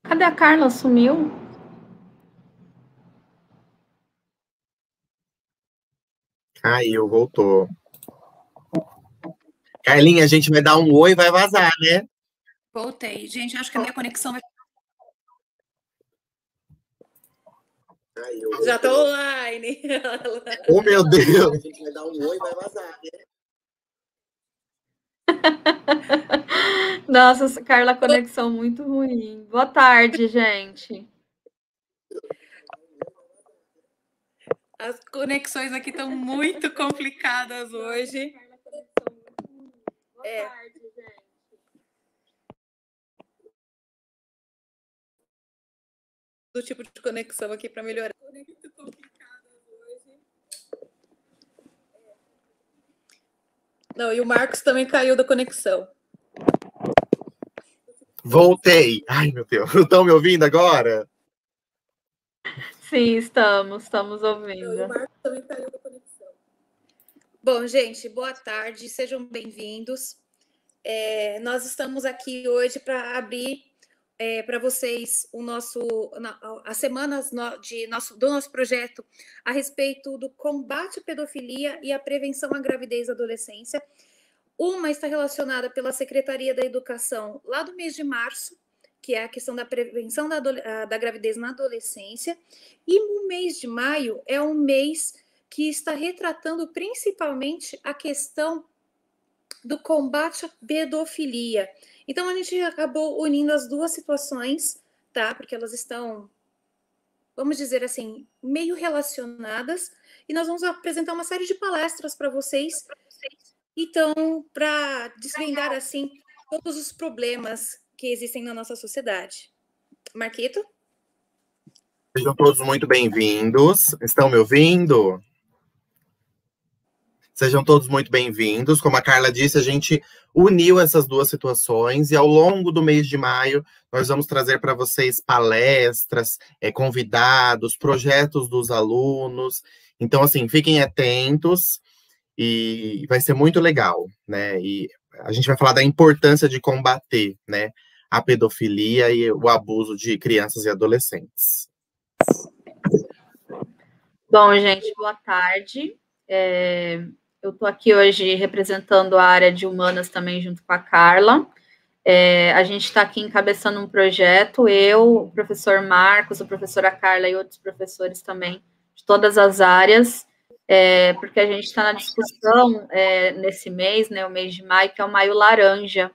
Cadê a Carla? Sumiu? Caiu, voltou. Carlinha, a gente vai dar um oi e vai vazar, né? Voltei. Gente, acho que a minha conexão vai... Caiu, já tô online. Oh, meu Deus! A gente vai dar um oi e vai vazar, né? Nossa, Carla, conexão muito ruim. Boa tarde, gente. As conexões aqui estão muito complicadas hoje. Boa tarde, gente. Do tipo de conexão aqui para melhorar. Muito complicadas hoje. Não, e o Marcos também caiu da conexão. Voltei! Ai, meu Deus. Estão me ouvindo agora? Sim, estamos ouvindo. Não, e o Marcos também caiu da conexão. Bom, gente, boa tarde, sejam bem-vindos. Nós estamos aqui hoje para abrir para vocês as semanas do nosso projeto a respeito do combate à pedofilia e à prevenção à gravidez e adolescência. Uma está relacionada pela Secretaria da Educação lá do mês de março, que é a questão da prevenção da gravidez na adolescência, e o mês de maio é um mês que está retratando principalmente a questão do combate à pedofilia. Então, a gente acabou unindo as duas situações, tá? Porque elas estão, vamos dizer assim, meio relacionadas, e nós vamos apresentar uma série de palestras para vocês, então, para desvendar, assim, todos os problemas que existem na nossa sociedade. Marquito? Sejam todos muito bem-vindos. Estão me ouvindo? Sejam todos muito bem-vindos. Como a Carla disse, a gente uniu essas duas situações e ao longo do mês de maio nós vamos trazer para vocês palestras, convidados, projetos dos alunos. Então, assim, fiquem atentos e vai ser muito legal, né? E a gente vai falar da importância de combater, né, a pedofilia e o abuso de crianças e adolescentes. Bom, gente, boa tarde. Eu estou aqui hoje representando a área de humanas também, junto com a Carla. A gente está aqui encabeçando um projeto, eu, o professor Marcos, a professora Carla e outros professores também, de todas as áreas, porque a gente está na discussão nesse mês, né, o mês de maio, que é o Maio Laranja.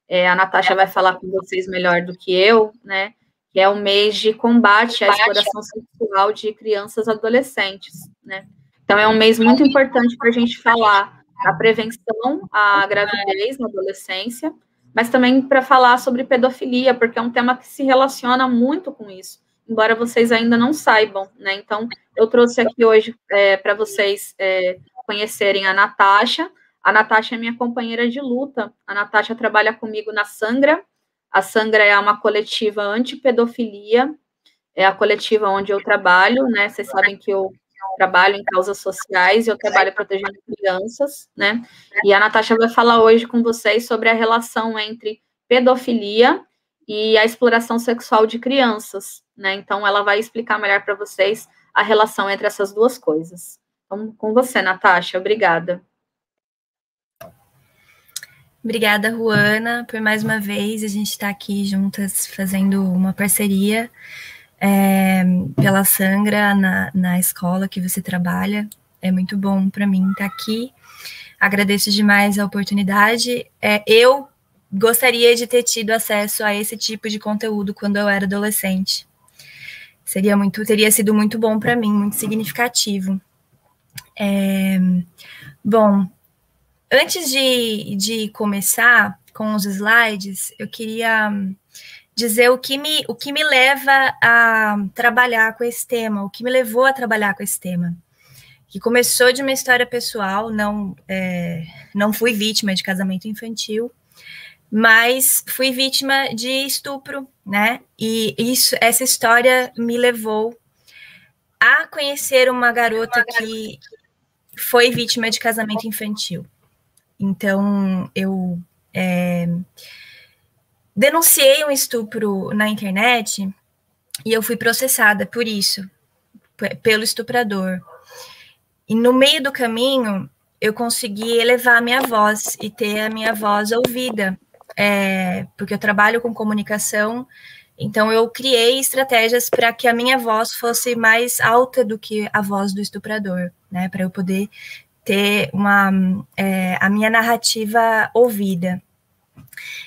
A Natasha vai falar com vocês melhor do que eu, né, que é o mês de combate à exploração sexual de crianças e adolescentes, né. Então, é um mês muito importante para a gente falar da prevenção à gravidez na adolescência, mas também para falar sobre pedofilia, porque é um tema que se relaciona muito com isso, embora vocês ainda não saibam, né? Então, eu trouxe aqui hoje para vocês conhecerem a Natasha. A Natasha é minha companheira de luta. A Natasha trabalha comigo na Sangra. A Sangra é uma coletiva anti-pedofilia, é a coletiva onde eu trabalho, né? Vocês sabem que eu trabalho em causas sociais e eu trabalho protegendo crianças, né? E a Natasha vai falar hoje com vocês sobre a relação entre pedofilia e a exploração sexual de crianças, né? Então, ela vai explicar melhor para vocês a relação entre essas duas coisas. Então, com você, Natasha. Obrigada. Obrigada, Ruana, por mais uma vez a gente estar aqui juntas fazendo uma parceria pela Sangra na escola que você trabalha. É muito bom para mim estar aqui. Agradeço demais a oportunidade. Eu gostaria de ter tido acesso a esse tipo de conteúdo quando eu era adolescente. Teria sido muito bom para mim, muito significativo. Bom, antes de começar com os slides, eu queria dizer o que me leva a trabalhar com esse tema, o que me levou a trabalhar com esse tema, que começou de uma história pessoal. Não fui vítima de casamento infantil, mas fui vítima de estupro, né? E essa história me levou a conhecer uma garota que foi vítima de casamento infantil. Então, eu denunciei um estupro na internet e eu fui processada por isso, pelo estuprador. E no meio do caminho, eu consegui elevar a minha voz e ter a minha voz ouvida, porque eu trabalho com comunicação, então eu criei estratégias para que a minha voz fosse mais alta do que a voz do estuprador, né, para eu poder ter a minha narrativa ouvida.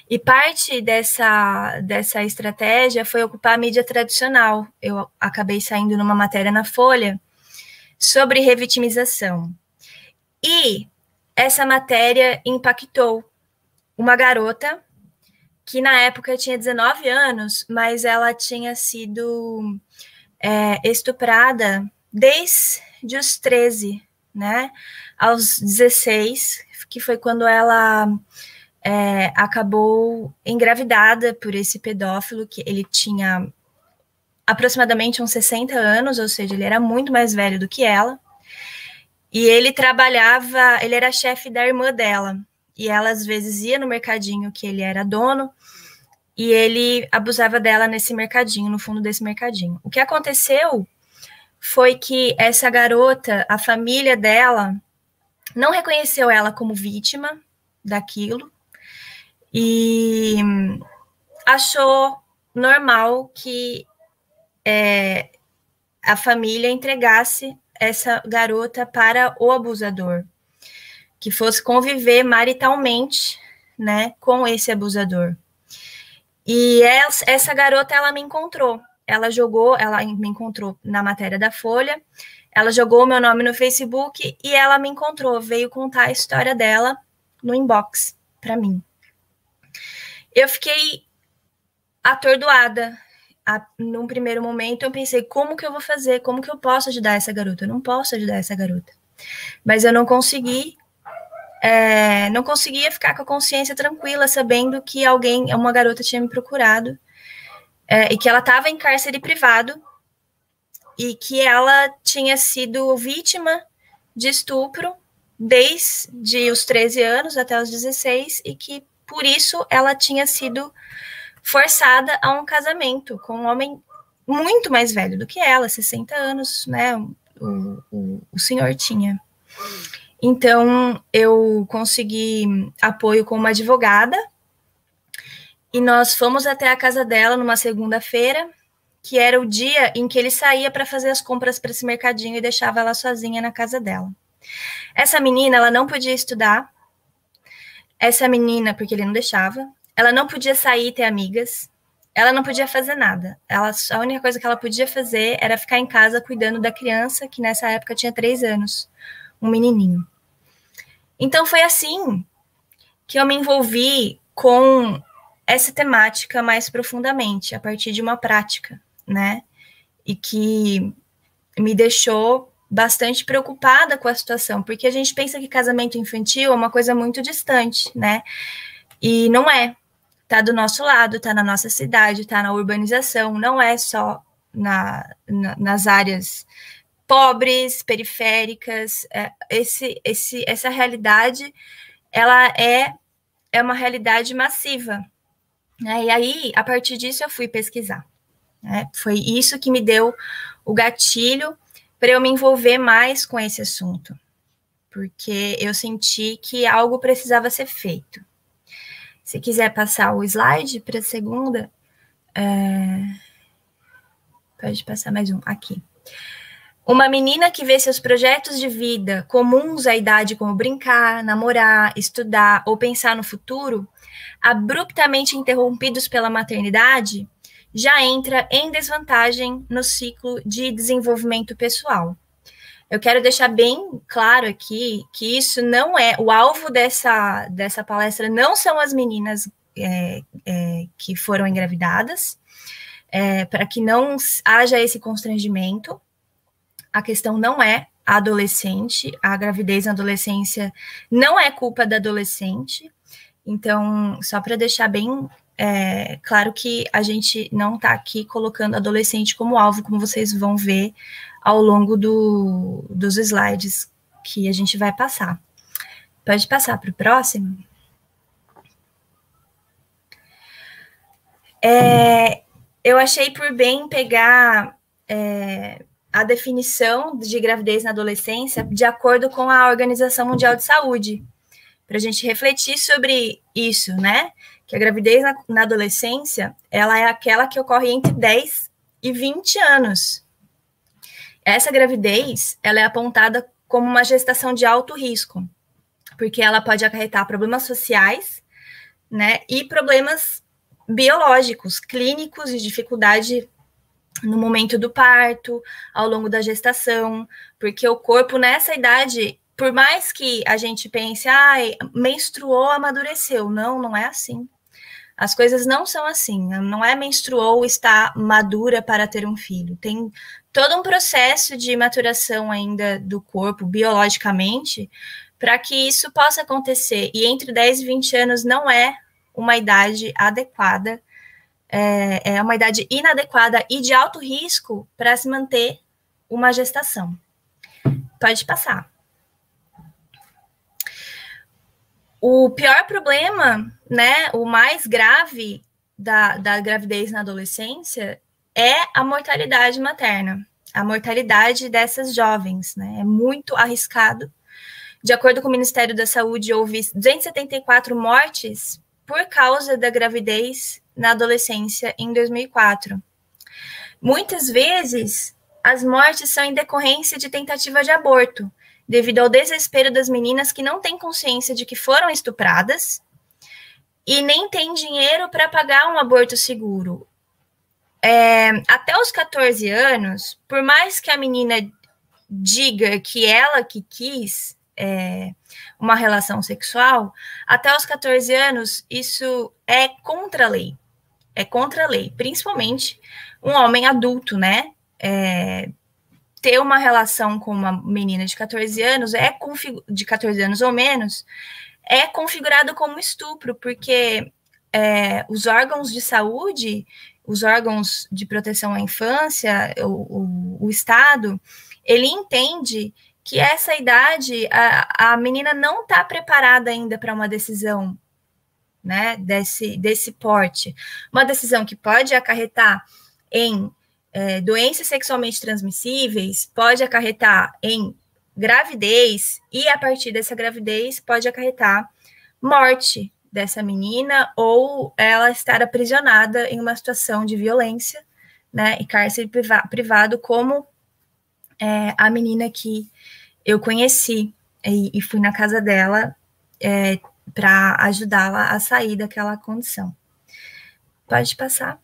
E parte dessa estratégia foi ocupar a mídia tradicional. Eu acabei saindo numa matéria na Folha sobre revitimização. E essa matéria impactou uma garota que na época tinha 19 anos, mas ela tinha sido estuprada desde os 13, né, aos 16, que foi quando ela acabou engravidada por esse pedófilo, que ele tinha aproximadamente uns 60 anos, ou seja, ele era muito mais velho do que ela, e ele era chefe da irmã dela, e ela às vezes ia no mercadinho que ele era dono, e ele abusava dela nesse mercadinho, no fundo desse mercadinho. O que aconteceu foi que essa garota, a família dela, não reconheceu ela como vítima daquilo, e achou normal que a família entregasse essa garota para o abusador, que fosse conviver maritalmente, né, com esse abusador. E essa garota, ela me encontrou. Ela me encontrou na matéria da Folha, ela jogou o meu nome no Facebook e ela me encontrou, veio contar a história dela no inbox para mim. Eu fiquei atordoada. Num primeiro momento, eu pensei, como que eu vou fazer? Como que eu posso ajudar essa garota? Eu não posso ajudar essa garota. Mas eu não consegui, não conseguia ficar com a consciência tranquila, sabendo que uma garota tinha me procurado, e que ela estava em cárcere privado, e que ela tinha sido vítima de estupro desde os 13 anos até os 16, e que, por isso, ela tinha sido forçada a um casamento com um homem muito mais velho do que ela, 60 anos, né, o senhor tinha. Então, eu consegui apoio com uma advogada, e nós fomos até a casa dela numa segunda-feira, que era o dia em que ele saía para fazer as compras para esse mercadinho e deixava ela sozinha na casa dela. Essa menina, ela não podia estudar, porque ele não deixava, ela não podia sair e ter amigas, ela não podia fazer nada. A única coisa que ela podia fazer era ficar em casa cuidando da criança, que nessa época tinha 3 anos, um menininho. Então foi assim que eu me envolvi com essa temática mais profundamente, a partir de uma prática, né? E que me deixou bastante preocupada com a situação, porque a gente pensa que casamento infantil é uma coisa muito distante, né? E não é. Está do nosso lado, está na nossa cidade, está na urbanização, não é só nas áreas pobres, periféricas. Essa realidade, ela é uma realidade massiva, né? E aí, a partir disso, eu fui pesquisar, né? Foi isso que me deu o gatilho para eu me envolver mais com esse assunto, porque eu senti que algo precisava ser feito. Se quiser passar o slide para a segunda, pode passar mais um, aqui. Uma menina que vê seus projetos de vida comuns à idade, como brincar, namorar, estudar ou pensar no futuro, abruptamente interrompidos pela maternidade, já entra em desvantagem no ciclo de desenvolvimento pessoal. Eu quero deixar bem claro aqui que isso não é, o alvo dessa palestra não são as meninas que foram engravidadas, para que não haja esse constrangimento. A questão não é a adolescente, a gravidez na adolescência não é culpa da adolescente. Então, só para deixar bem claro que a gente não está aqui colocando adolescente como alvo, como vocês vão ver ao longo dos slides que a gente vai passar. Pode passar para o próximo. Eu achei por bem pegar a definição de gravidez na adolescência de acordo com a Organização Mundial de Saúde, para a gente refletir sobre isso, né? Que a gravidez na adolescência, ela é aquela que ocorre entre 10 e 20 anos. Essa gravidez, ela é apontada como uma gestação de alto risco, porque ela pode acarretar problemas sociais, né, e problemas biológicos, clínicos, de dificuldade no momento do parto, ao longo da gestação, porque o corpo nessa idade, por mais que a gente pense, menstruou, amadureceu, não é assim. As coisas não são assim, não é menstruou, está madura para ter um filho. Tem todo um processo de maturação ainda do corpo, biologicamente, para que isso possa acontecer. E entre 10 e 20 anos não é uma idade adequada, é uma idade inadequada e de alto risco para se manter uma gestação. Pode passar. O pior problema, né, o mais grave da gravidez na adolescência é a mortalidade materna, a mortalidade dessas jovens, né, é muito arriscado. De acordo com o Ministério da Saúde, houve 274 mortes por causa da gravidez na adolescência em 2004. Muitas vezes, as mortes são em decorrência de tentativa de aborto, devido ao desespero das meninas que não têm consciência de que foram estupradas e nem têm dinheiro para pagar um aborto seguro. Até os 14 anos, por mais que a menina diga que ela que quis uma relação sexual, até os 14 anos, isso é contra a lei. É contra a lei, principalmente um homem adulto, né? Ter uma relação com uma menina de 14 anos, de 14 anos ou menos, é configurado como estupro, porque os órgãos de saúde, os órgãos de proteção à infância, o Estado, ele entende que essa idade, a menina não está preparada ainda para uma decisão, né, desse porte. Uma decisão que pode acarretar em doenças sexualmente transmissíveis, pode acarretar em gravidez, e a partir dessa gravidez pode acarretar morte dessa menina, ou ela estar aprisionada em uma situação de violência, né, e cárcere privado, como a menina que eu conheci e fui na casa dela para ajudá-la a sair daquela condição. Pode passar.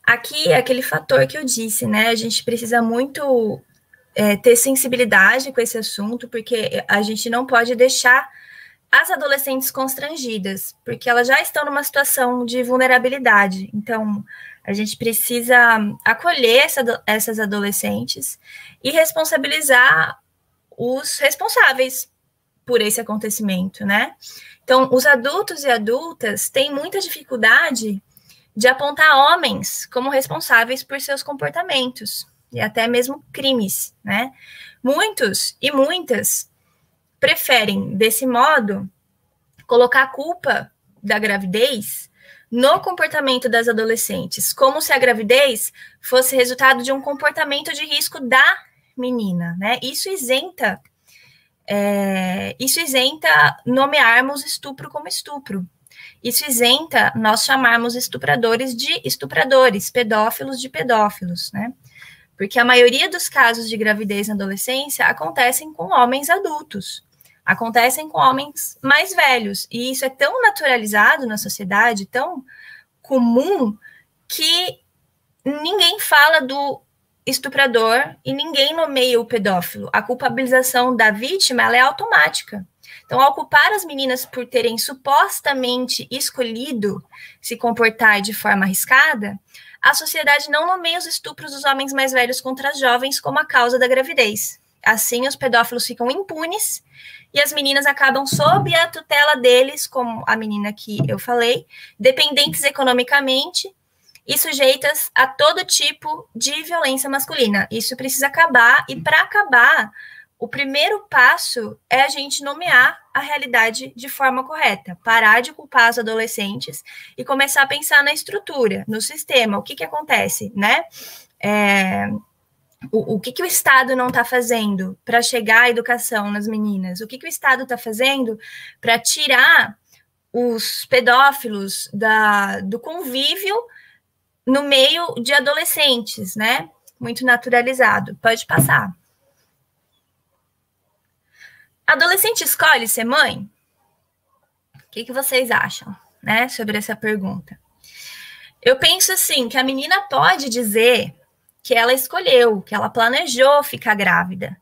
Aqui é aquele fator que eu disse, né? A gente precisa muito ter sensibilidade com esse assunto, porque a gente não pode deixar as adolescentes constrangidas, porque elas já estão numa situação de vulnerabilidade. Então, a gente precisa acolher essas adolescentes e responsabilizar os responsáveis por esse acontecimento, né? Então, os adultos e adultas têm muita dificuldade de apontar homens como responsáveis por seus comportamentos e até mesmo crimes, né? Muitos e muitas preferem, desse modo, colocar a culpa da gravidez no comportamento das adolescentes, como se a gravidez fosse resultado de um comportamento de risco da menina, né? Isso isenta nomearmos estupro como estupro. Isso isenta nós chamarmos estupradores de estupradores, pedófilos de pedófilos, né? Porque a maioria dos casos de gravidez na adolescência acontecem com homens adultos, acontecem com homens mais velhos, e isso é tão naturalizado na sociedade, tão comum, que ninguém fala do estuprador e ninguém nomeia o pedófilo. A culpabilização da vítima, ela é automática. Então, ao culpar as meninas por terem supostamente escolhido se comportar de forma arriscada, a sociedade não nomeia os estupros dos homens mais velhos contra as jovens como a causa da gravidez. Assim, os pedófilos ficam impunes e as meninas acabam sob a tutela deles, como a menina que eu falei, dependentes economicamente e sujeitas a todo tipo de violência masculina. Isso precisa acabar, e para acabar, o primeiro passo é a gente nomear a realidade de forma correta, parar de culpar os adolescentes e começar a pensar na estrutura, no sistema, o que acontece, né? O que o Estado não está fazendo para chegar à educação nas meninas? O que o Estado está fazendo para tirar os pedófilos do convívio no meio de adolescentes, né? Muito naturalizado. Pode passar. Adolescente escolhe ser mãe? O que vocês acham, né, sobre essa pergunta? Eu penso assim, que a menina pode dizer que ela escolheu, que ela planejou ficar grávida.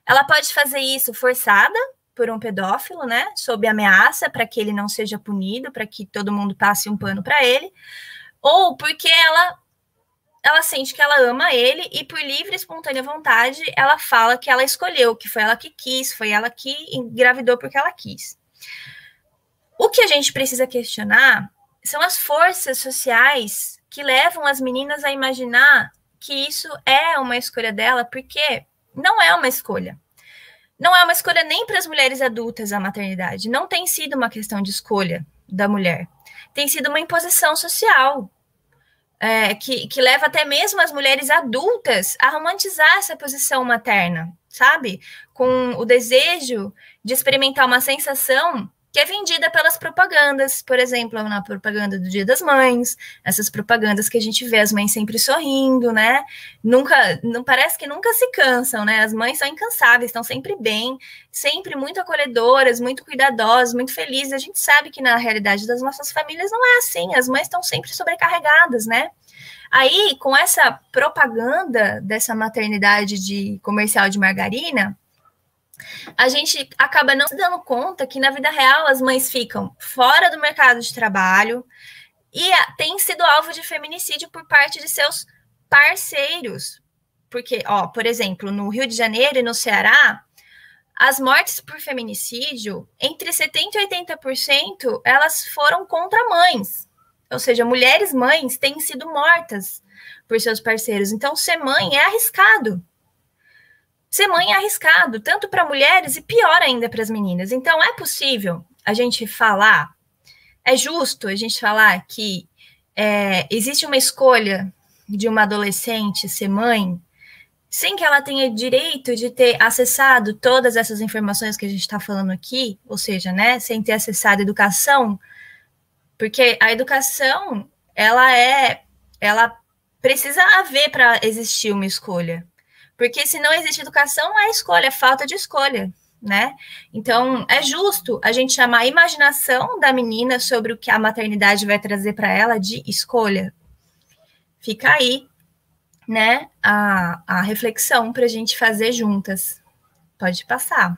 Ela pode fazer isso forçada por um pedófilo, né, sob ameaça, para que ele não seja punido, para que todo mundo passe um pano para ele, ou porque ela sente que ela ama ele e por livre e espontânea vontade ela fala que ela escolheu, que foi ela que quis, foi ela que engravidou porque ela quis. O que a gente precisa questionar são as forças sociais que levam as meninas a imaginar que isso é uma escolha dela, porque não é uma escolha. Não é uma escolha nem para as mulheres adultas a maternidade. Não tem sido uma questão de escolha da mulher. Tem sido uma imposição social. Que leva até mesmo as mulheres adultas a romantizar essa posição materna, sabe? Com o desejo de experimentar uma sensação que é vendida pelas propagandas, por exemplo, na propaganda do Dia das Mães, essas propagandas que a gente vê as mães sempre sorrindo, né? Não parece que nunca se cansam, né? As mães são incansáveis, estão sempre bem, sempre muito acolhedoras, muito cuidadosas, muito felizes. A gente sabe que na realidade das nossas famílias não é assim, as mães estão sempre sobrecarregadas, né? Aí, com essa propaganda dessa maternidade de comercial de margarina, a gente acaba não se dando conta que na vida real as mães ficam fora do mercado de trabalho e têm sido alvo de feminicídio por parte de seus parceiros. Porque, por exemplo, no Rio de Janeiro e no Ceará, as mortes por feminicídio, entre 70% e 80%, elas foram contra mães. Ou seja, mulheres mães têm sido mortas por seus parceiros. Então, ser mãe é arriscado. Ser mãe é arriscado, tanto para mulheres e pior ainda para as meninas. Então, é possível a gente falar, é justo a gente falar que existe uma escolha de uma adolescente ser mãe, sem que ela tenha direito de ter acessado todas essas informações que a gente está falando aqui, ou seja, né, sem ter acessado a educação, porque a educação, ela precisa haver para existir uma escolha. Porque se não existe educação, é escolha, é falta de escolha, né? Então, é justo a gente chamar a imaginação da menina sobre o que a maternidade vai trazer para ela de escolha. Fica aí, né, a reflexão para a gente fazer juntas. Pode passar.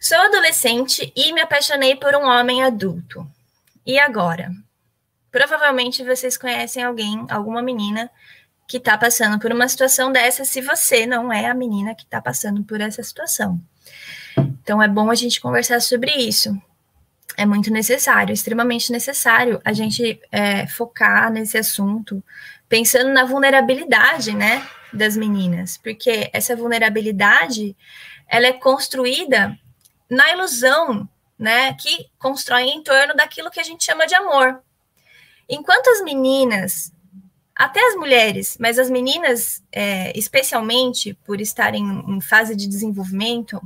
Sou adolescente e me apaixonei por um homem adulto. E agora? Provavelmente vocês conhecem alguma menina que está passando por uma situação dessa, se você não é a menina que está passando por essa situação. Então, é bom a gente conversar sobre isso. É muito necessário, extremamente necessário a gente focar nesse assunto, pensando na vulnerabilidade, né, das meninas, porque essa vulnerabilidade, ela é construída na ilusão, né, que constrói em torno daquilo que a gente chama de amor. Enquanto as meninas, até as mulheres, mas as meninas, especialmente por estarem em fase de desenvolvimento,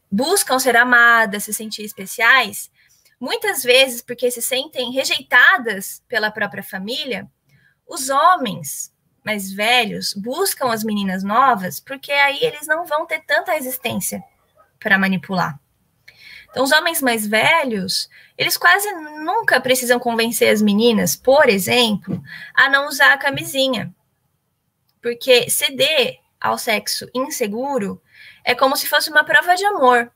buscam ser amadas, se sentir especiais, muitas vezes porque se sentem rejeitadas pela própria família, os homens mais velhos buscam as meninas novas porque aí eles não vão ter tanta resistência para manipular. Então, os homens mais velhos, eles quase nunca precisam convencer as meninas, por exemplo, a não usar a camisinha. Porque ceder ao sexo inseguro é como se fosse uma prova de amor,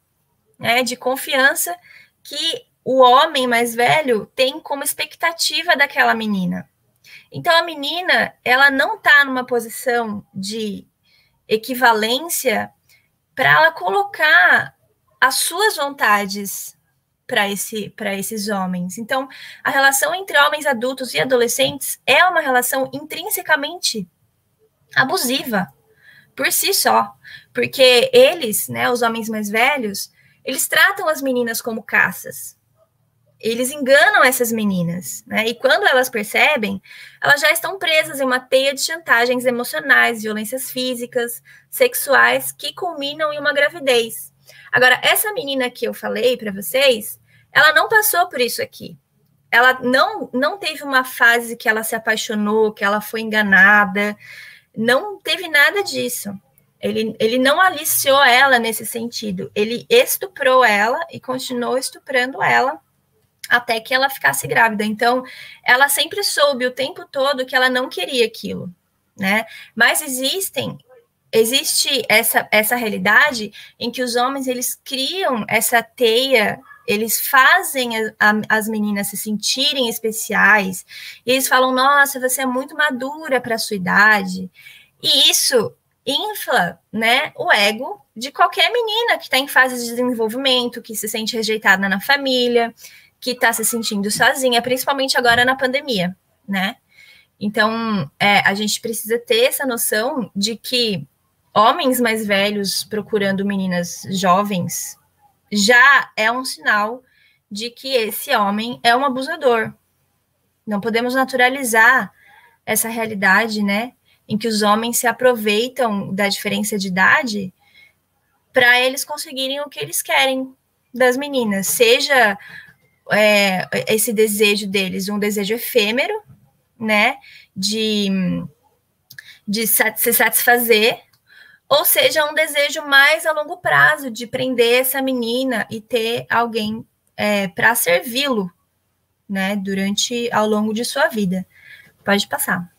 né, de confiança que o homem mais velho tem como expectativa daquela menina. Então, a menina, ela não está numa posição de equivalência para ela colocar as suas vontades para esses homens. Então, a relação entre homens adultos e adolescentes é uma relação intrinsecamente abusiva por si só, porque eles, né, os homens mais velhos, eles tratam as meninas como caças. Eles enganam essas meninas, né? E quando elas percebem, elas já estão presas em uma teia de chantagens emocionais, violências físicas, sexuais, que culminam em uma gravidez. Agora, essa menina que eu falei para vocês, ela não passou por isso aqui. Ela não teve uma fase que ela se apaixonou, que ela foi enganada. Não teve nada disso. Ele não aliciou ela nesse sentido. Ele estuprou ela e continuou estuprando ela até que ela ficasse grávida. Então, ela sempre soube o tempo todo que ela não queria aquilo, né? Mas existe essa realidade em que os homens, eles criam essa teia, eles fazem as meninas se sentirem especiais, e eles falam, nossa, você é muito madura para a sua idade, e isso infla, né, o ego de qualquer menina que está em fase de desenvolvimento, que se sente rejeitada na família, que está se sentindo sozinha, principalmente agora na pandemia, né? Então, a gente precisa ter essa noção de que homens mais velhos procurando meninas jovens já é um sinal de que esse homem é um abusador. Não podemos naturalizar essa realidade, né, em que os homens se aproveitam da diferença de idade para eles conseguirem o que eles querem das meninas, seja esse desejo deles, um desejo efêmero, né, de se satisfazer, ou seja, um desejo mais a longo prazo, de prender essa menina e ter alguém para servi-lo, né, ao longo de sua vida. Pode passar.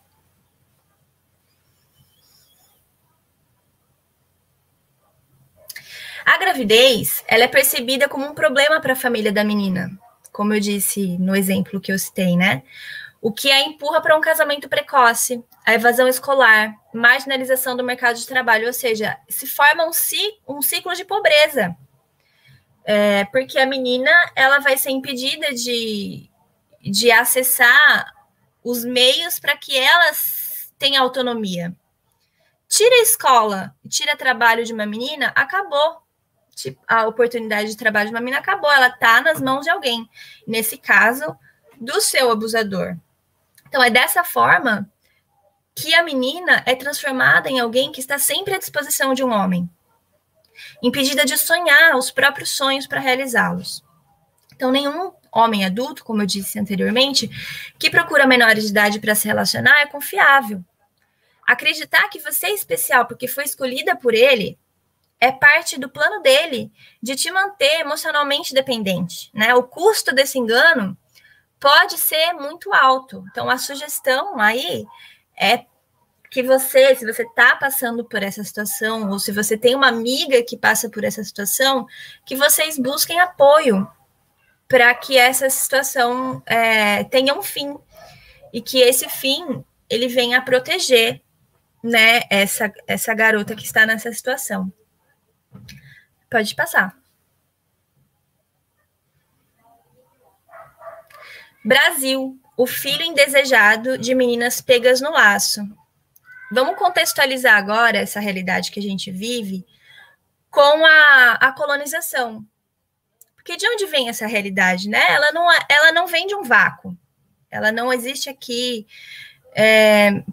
A gravidez, ela é percebida como um problema para a família da menina, como eu disse no exemplo que eu citei, né? O que a empurra para um casamento precoce, a evasão escolar, marginalização do mercado de trabalho, ou seja, se forma um ciclo de pobreza. Porque a menina, ela vai ser impedida de acessar os meios para que elas tenham autonomia. Tira a escola, tira trabalho de uma menina, acabou. A oportunidade de trabalho de uma menina acabou, ela está nas mãos de alguém. Nesse caso, do seu abusador. Então, é dessa forma que a menina é transformada em alguém que está sempre à disposição de um homem, impedida de sonhar os próprios sonhos para realizá-los. Então, nenhum homem adulto, como eu disse anteriormente, que procura menores de idade para se relacionar é confiável. Acreditar que você é especial porque foi escolhida por ele é parte do plano dele de te manter emocionalmente dependente, né? O custo desse engano pode ser muito alto. Então, a sugestão aí é que você, se você está passando por essa situação, ou se você tem uma amiga que passa por essa situação, que vocês busquem apoio para que essa situação tenha um fim, e que esse fim, ele venha a proteger, né, essa garota que está nessa situação. Pode passar. Brasil, o filho indesejado de meninas pegas no laço. Vamos contextualizar agora essa realidade que a gente vive com a colonização. Porque de onde vem essa realidade, né? Ela não vem de um vácuo. Ela não existe aqui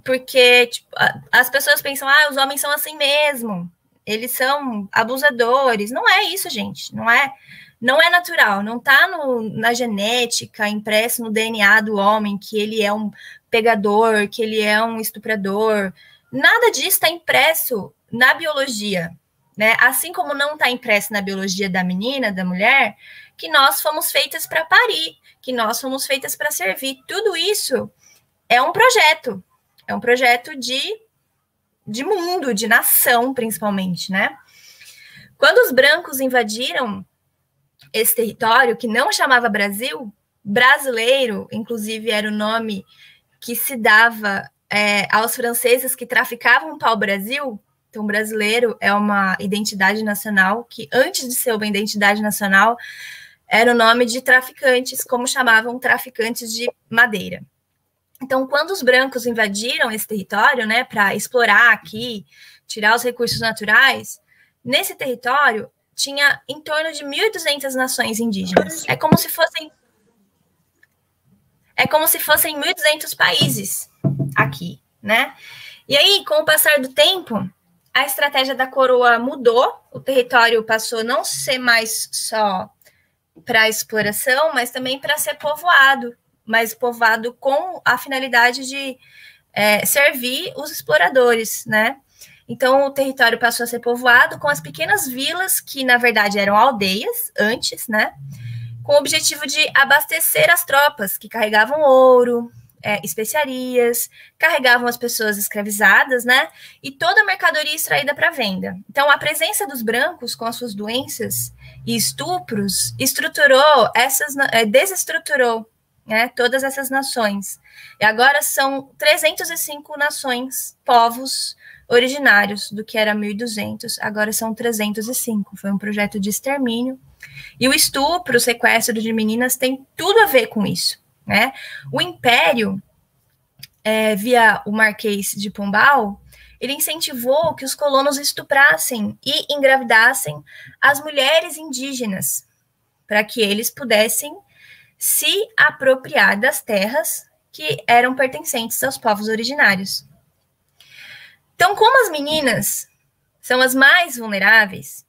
porque tipo, as pessoas pensam, os homens são assim mesmo. Eles são abusadores. Não é isso, gente. Não é natural. Não está na genética, impresso no DNA do homem, que ele é um pegador, que ele é um estuprador. Nada disso está impresso na biologia, né? Assim como não está impresso na biologia da menina, da mulher, que nós fomos feitas para parir, que nós fomos feitas para servir. Tudo isso é um projeto. É um projeto de mundo, de nação, principalmente, né? Quando os brancos invadiram esse território, que não chamava Brasil, brasileiro, inclusive, era o nome que se dava aos franceses que traficavam pau-brasil. Então, brasileiro é uma identidade nacional que, antes de ser uma identidade nacional, era o nome de traficantes, como chamavam traficantes de madeira. Então, quando os brancos invadiram esse território, né, para explorar aqui, tirar os recursos naturais, nesse território tinha em torno de 1.200 nações indígenas. É como se fossem 1.200 países aqui, né? E aí, com o passar do tempo, a estratégia da coroa mudou, o território passou a não ser mais só para exploração, mas também para ser povoado, mas povoado com a finalidade de servir os exploradores, né? Então, o território passou a ser povoado com as pequenas vilas, que na verdade eram aldeias antes, né? Com o objetivo de abastecer as tropas que carregavam ouro, especiarias, carregavam as pessoas escravizadas, né? E toda a mercadoria extraída para venda. Então, a presença dos brancos com as suas doenças e estupros desestruturou, né, todas essas nações. E agora são 305 nações, povos originários do que era 1.200, agora são 305. Foi um projeto de extermínio. E o estupro, o sequestro de meninas tem tudo a ver com isso, né? O Império, via o Marquês de Pombal, ele incentivou que os colonos estuprassem e engravidassem as mulheres indígenas, para que eles pudessem se apropriar das terras que eram pertencentes aos povos originários. Então, como as meninas são as mais vulneráveis,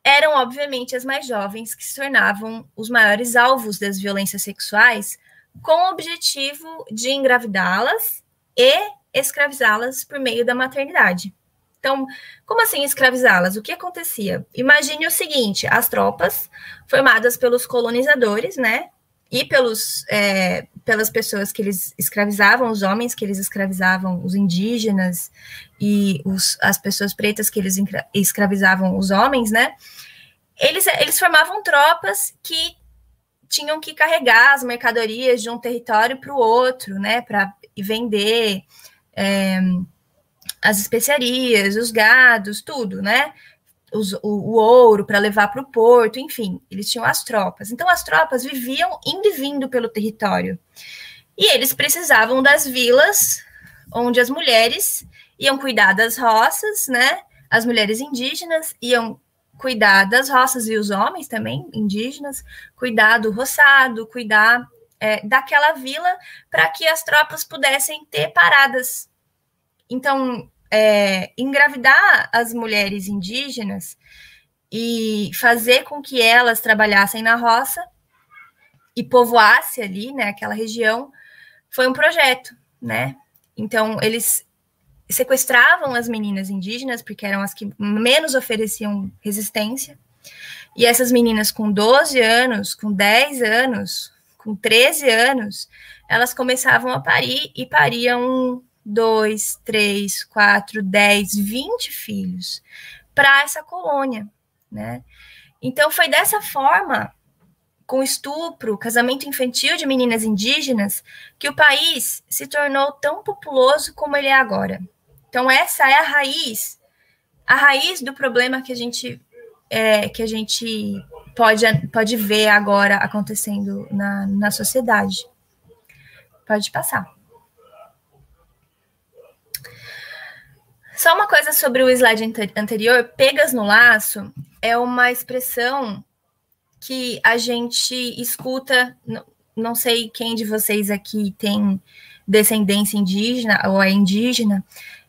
eram, obviamente, as mais jovens que se tornavam os maiores alvos das violências sexuais, com o objetivo de engravidá-las e escravizá-las por meio da maternidade. Então, como assim escravizá-las? O que acontecia? Imagine o seguinte, as tropas formadas pelos colonizadores, né, e pelas pessoas que eles escravizavam, os homens que eles escravizavam, os indígenas e as pessoas pretas que eles escravizavam os homens, né? Eles formavam tropas que tinham que carregar as mercadorias de um território para o outro, né? Para vender as especiarias, os gados, tudo, né? O ouro para levar para o porto, enfim, eles tinham as tropas. Então, as tropas viviam indo e vindo pelo território. E eles precisavam das vilas onde as mulheres iam cuidar das roças, né? As mulheres indígenas iam cuidar das roças e os homens também, indígenas, cuidar do roçado, cuidar daquela vila para que as tropas pudessem ter paradas. Então, engravidar as mulheres indígenas e fazer com que elas trabalhassem na roça e povoasse ali, né, aquela região, foi um projeto, né? Então, eles sequestravam as meninas indígenas, porque eram as que menos ofereciam resistência, e essas meninas com 12 anos, com 10 anos, com 13 anos, elas começavam a parir e pariam 2, 3, 4, 10, 20 filhos para essa colônia, né? Então, foi dessa forma, com estupro, casamento infantil de meninas indígenas, que o país se tornou tão populoso como ele é agora. Então, essa é a raiz do problema que a gente pode ver agora acontecendo na sociedade. Pode passar. Só uma coisa sobre o slide anterior, pegas no laço é uma expressão que a gente escuta, não sei quem de vocês aqui tem descendência indígena ou é indígena,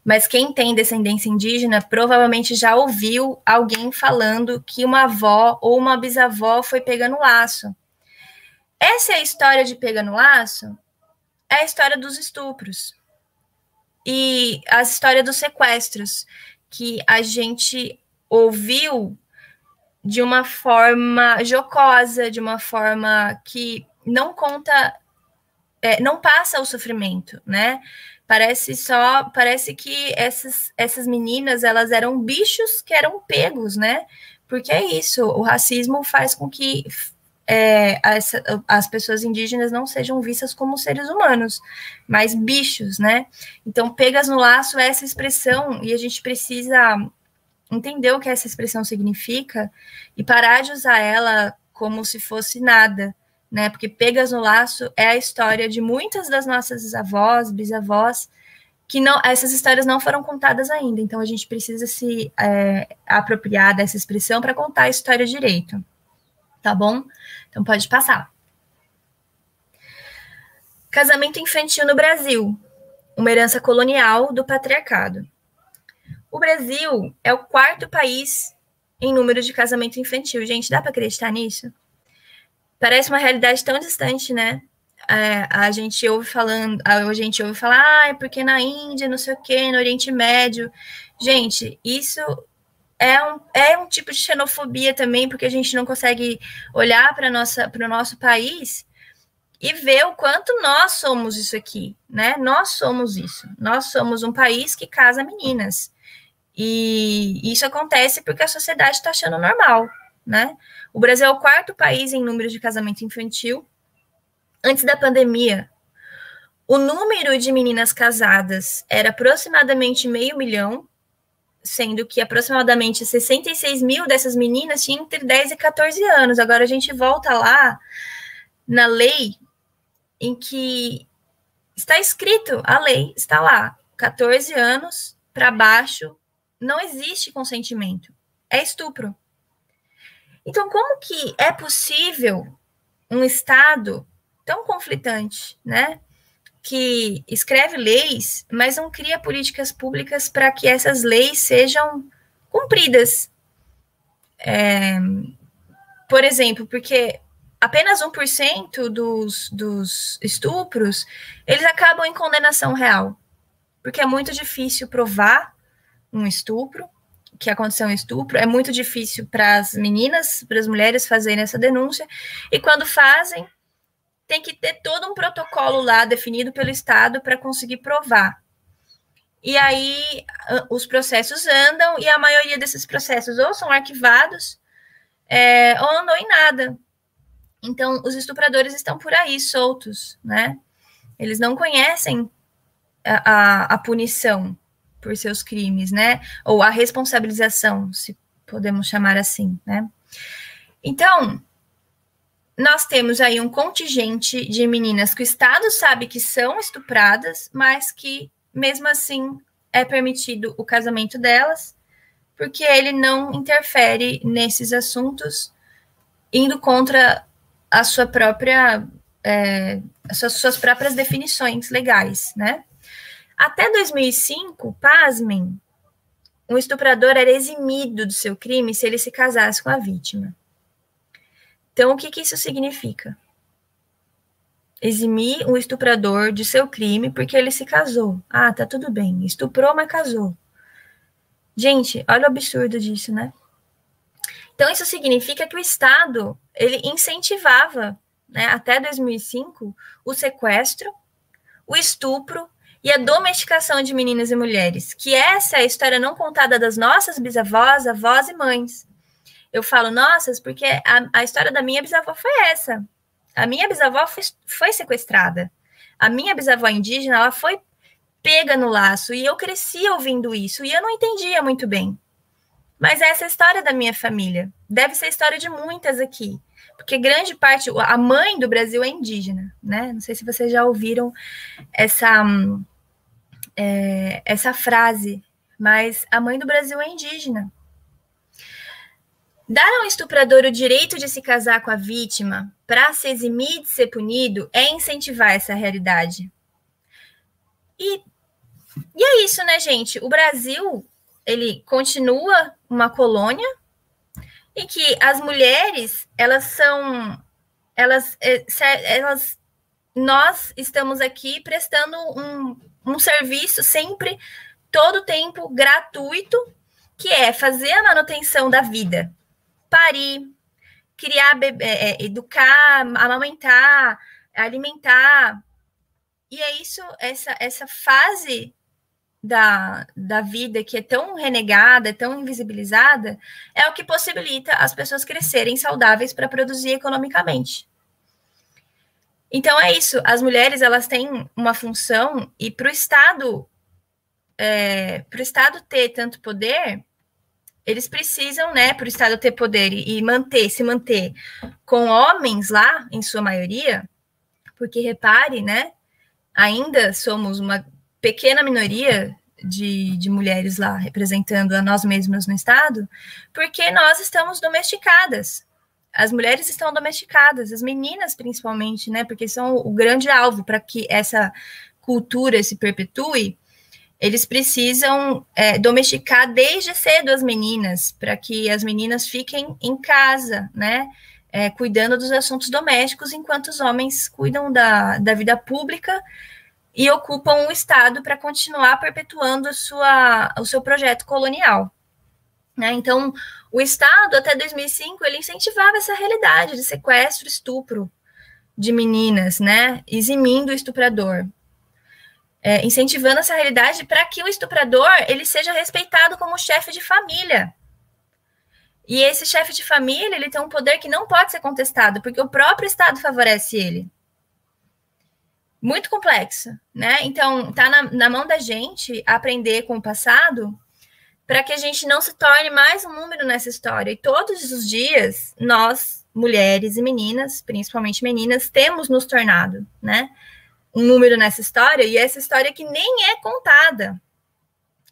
mas quem tem descendência indígena provavelmente já ouviu alguém falando que uma avó ou uma bisavó foi pega no laço. Essa é a história de pega no laço, é a história dos estupros. E a história dos sequestros, que a gente ouviu de uma forma jocosa, de uma forma que não conta, não passa o sofrimento, né? Parece que essas meninas, elas eram bichos que eram pegos, né? Porque é isso, o racismo faz com que as pessoas indígenas não sejam vistas como seres humanos, mas bichos, né? Então, pegas no laço é essa expressão, e a gente precisa entender o que essa expressão significa e parar de usar ela como se fosse nada, né? Porque Pegas no Laço é a história de muitas das nossas avós, bisavós, que não, essas histórias não foram contadas ainda. Então, a gente precisa se apropriar dessa expressão para contar a história direito. Tá bom? Então, pode passar. Casamento infantil no Brasil. Uma herança colonial do patriarcado. O Brasil é o 4º país em número de casamento infantil. Gente, dá para acreditar nisso? Parece uma realidade tão distante, né? A gente ouve falar, é porque na Índia, não sei o quê, no Oriente Médio. Gente, isso é um tipo de xenofobia também, porque a gente não consegue olhar para o nosso país e ver o quanto nós somos isso aqui, né? Nós somos isso. Nós somos um país que casa meninas. E isso acontece porque a sociedade está achando normal, né? O Brasil é o 4º país em número de casamento infantil. Antes da pandemia, o número de meninas casadas era aproximadamente 500 mil, sendo que aproximadamente 66 mil dessas meninas tinham entre 10 e 14 anos. Agora a gente volta lá na lei em que está escrito, a lei está lá, 14 anos para baixo, não existe consentimento, é estupro. Então, como que é possível um Estado tão conflitante, né, que escreve leis, mas não cria políticas públicas para que essas leis sejam cumpridas? Por exemplo, porque apenas 1% dos estupros, eles acabam em condenação real, porque é muito difícil provar um estupro, que aconteceu um estupro, é muito difícil para as meninas, para as mulheres fazerem essa denúncia, e quando fazem, tem que ter todo um protocolo lá definido pelo Estado para conseguir provar. E aí os processos andam, e a maioria desses processos ou são arquivados, ou andam em nada. Então, os estupradores estão por aí, soltos, né? Eles não conhecem a punição por seus crimes, né? Ou a responsabilização, se podemos chamar assim, né? Então, nós temos aí um contingente de meninas que o Estado sabe que são estupradas, mas que, mesmo assim, é permitido o casamento delas, porque ele não interfere nesses assuntos, indo contra a sua própria, suas próprias definições legais, né? Até 2005, pasmem, um estuprador era eximido do seu crime se ele se casasse com a vítima. Então, o que isso significa? Eximir um estuprador de seu crime porque ele se casou. Ah, tá tudo bem, estuprou, mas casou. Gente, olha o absurdo disso, né? Então, isso significa que o Estado, ele incentivava, né, até 2005, o sequestro, o estupro e a domesticação de meninas e mulheres, que essa é a história não contada das nossas bisavós, avós e mães. Eu falo nossas porque a história da minha bisavó foi essa. A minha bisavó foi sequestrada. A minha bisavó indígena, ela foi pega no laço, e eu cresci ouvindo isso, e eu não entendia muito bem. Mas essa é a história da minha família. Deve ser a história de muitas aqui. Porque grande parte, a mãe do Brasil é indígena, né? Não sei se vocês já ouviram essa frase, mas a mãe do Brasil é indígena. Dar ao estuprador o direito de se casar com a vítima para se eximir de ser punido é incentivar essa realidade. E é isso, né, gente? O Brasil, ele continua uma colônia em que as mulheres, nós estamos aqui prestando um serviço sempre, todo o tempo, gratuito, que é fazer a manutenção da vida. Parir, criar bebê, educar, amamentar, alimentar. E é isso, essa fase da vida que é tão renegada, tão invisibilizada, é o que possibilita as pessoas crescerem saudáveis para produzir economicamente. Então é isso, as mulheres, elas têm uma função, e para o Estado ter tanto poder, eles precisam, né, para o Estado ter poder e se manter com homens lá, em sua maioria, porque repare, né, ainda somos uma pequena minoria de mulheres lá representando a nós mesmas no Estado, porque nós estamos domesticadas. As mulheres estão domesticadas, as meninas principalmente, né, porque são o grande alvo para que essa cultura se perpetue. Eles precisam domesticar desde cedo as meninas, para que as meninas fiquem em casa, né, cuidando dos assuntos domésticos, enquanto os homens cuidam da vida pública e ocupam o Estado para continuar perpetuando o seu projeto colonial. Né? Então, o Estado, até 2005, ele incentivava essa realidade de sequestro, estupro de meninas, né, eximindo o estuprador. Incentivando essa realidade para que o estuprador ele seja respeitado como chefe de família. E esse chefe de família ele tem um poder que não pode ser contestado, porque o próprio Estado favorece ele. Muito complexo, né? Então, tá na mão da gente aprender com o passado para que a gente não se torne mais um número nessa história. E todos os dias, nós, mulheres e meninas, principalmente meninas, temos nos tornado, né? Um número nessa história, e essa história que nem é contada.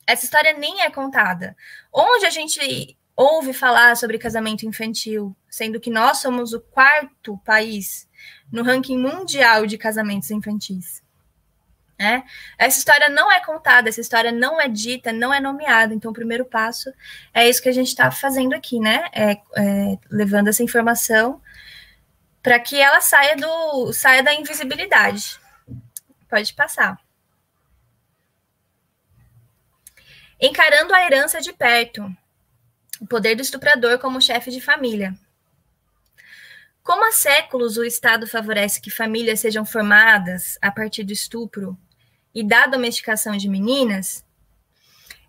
Essa história nem é contada. Onde a gente ouve falar sobre casamento infantil, sendo que nós somos o 4º país no ranking mundial de casamentos infantis. Né? Essa história não é contada, essa história não é dita, não é nomeada. Então, o primeiro passo é isso que a gente está fazendo aqui, né? Levando essa informação para que ela saia da invisibilidade. Pode passar. Encarando a herança de perto. O poder do estuprador como chefe de família. Como há séculos o Estado favorece que famílias sejam formadas a partir do estupro e da domesticação de meninas,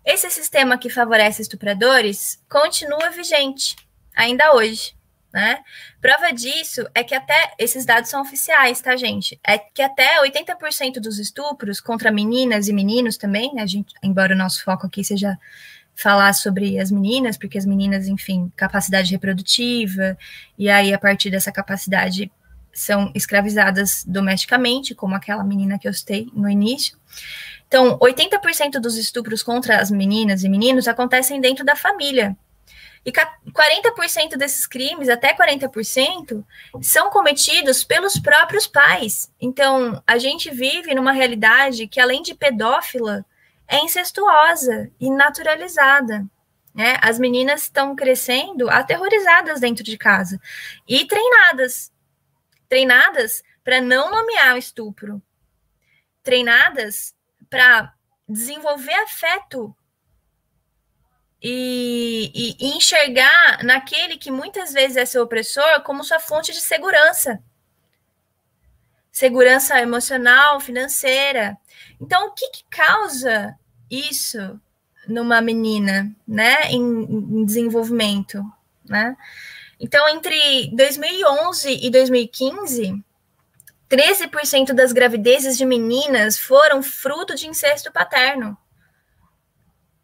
esse sistema que favorece estupradores continua vigente, ainda hoje. Né? Prova disso é que até, esses dados são oficiais, tá, gente? É que até 80% dos estupros contra meninas e meninos também, né, embora o nosso foco aqui seja falar sobre as meninas, porque as meninas, enfim, capacidade reprodutiva, e aí a partir dessa capacidade são escravizadas domesticamente, como aquela menina que eu citei no início. Então, 80% dos estupros contra as meninas e meninos acontecem dentro da família. E 40% desses crimes, até 40%, são cometidos pelos próprios pais. Então, a gente vive numa realidade que, além de pedófila, é incestuosa e naturalizada. Né? As meninas estão crescendo aterrorizadas dentro de casa e treinadas para não nomear o estupro, treinadas para desenvolver afeto e enxergar naquele que muitas vezes é seu opressor como sua fonte de segurança. Segurança emocional, financeira. Então, o que causa isso numa menina, né, em desenvolvimento, né? Então, entre 2011 e 2015, 13% das gravidezes de meninas foram fruto de incesto paterno.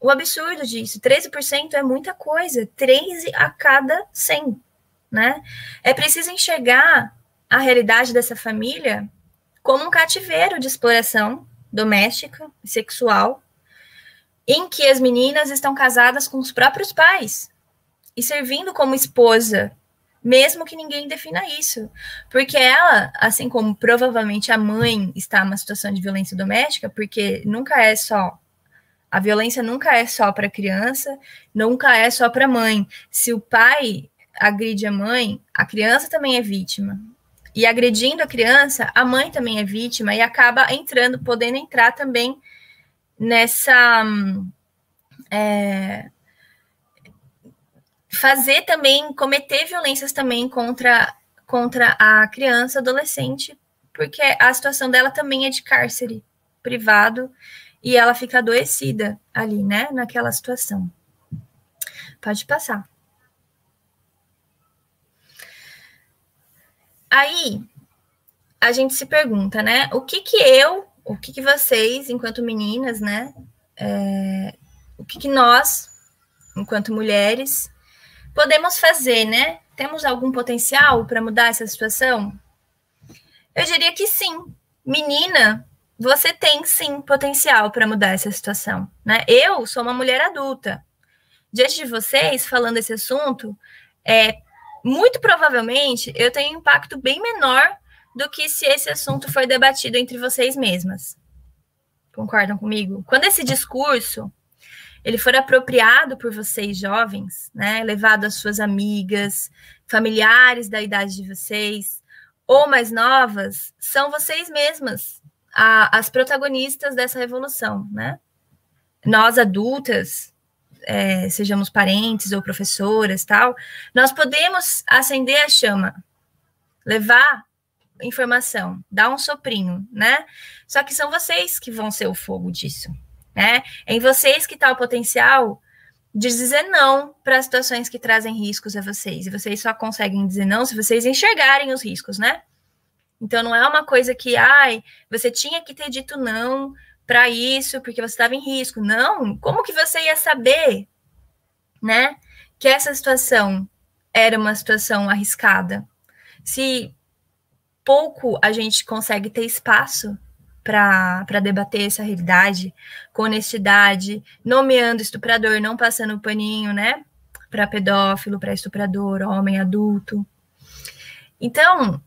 O absurdo disso, 13% é muita coisa, 13 a cada 100, né? É preciso enxergar a realidade dessa família como um cativeiro de exploração doméstica e sexual, em que as meninas estão casadas com os próprios pais e servindo como esposa, mesmo que ninguém defina isso. Porque ela, assim como provavelmente a mãe está numa situação de violência doméstica, porque a violência nunca é só para a criança, nunca é só para a mãe. Se o pai agride a criança também é vítima. E agredindo a criança, a mãe também é vítima e acaba podendo entrar também nessa... cometer violências também contra a criança, adolescente, porque a situação dela também é de cárcere privado e ela fica adoecida ali, né, naquela situação. Pode passar. Aí, a gente se pergunta, né, o que vocês, enquanto meninas, né, o que nós enquanto mulheres, podemos fazer, né? Temos algum potencial para mudar essa situação? Eu diria que sim. Menina, você tem sim potencial para mudar essa situação, né? Eu sou uma mulher adulta. Diante de vocês, falando esse assunto, muito provavelmente eu tenho um impacto bem menor do que se esse assunto for debatido entre vocês mesmas. Concordam comigo? Quando esse discurso ele for apropriado por vocês jovens, né, levado às suas amigas, familiares da idade de vocês, ou mais novas, são vocês mesmas as protagonistas dessa revolução, né? Nós adultas, sejamos parentes ou professoras, tal, nós podemos acender a chama, levar informação, dar um soprinho, né? Só que são vocês que vão ser o fogo disso, né? É em vocês que está o potencial de dizer não para situações que trazem riscos a vocês. E vocês só conseguem dizer não se vocês enxergarem os riscos, né? Então não é uma coisa que, você tinha que ter dito não para isso porque você estava em risco. Não, como que você ia saber, né, que essa situação era uma situação arriscada? Se pouco a gente consegue ter espaço para debater essa realidade com honestidade, nomeando estuprador, não passando o paninho, né, para pedófilo, para estuprador, homem adulto. Então,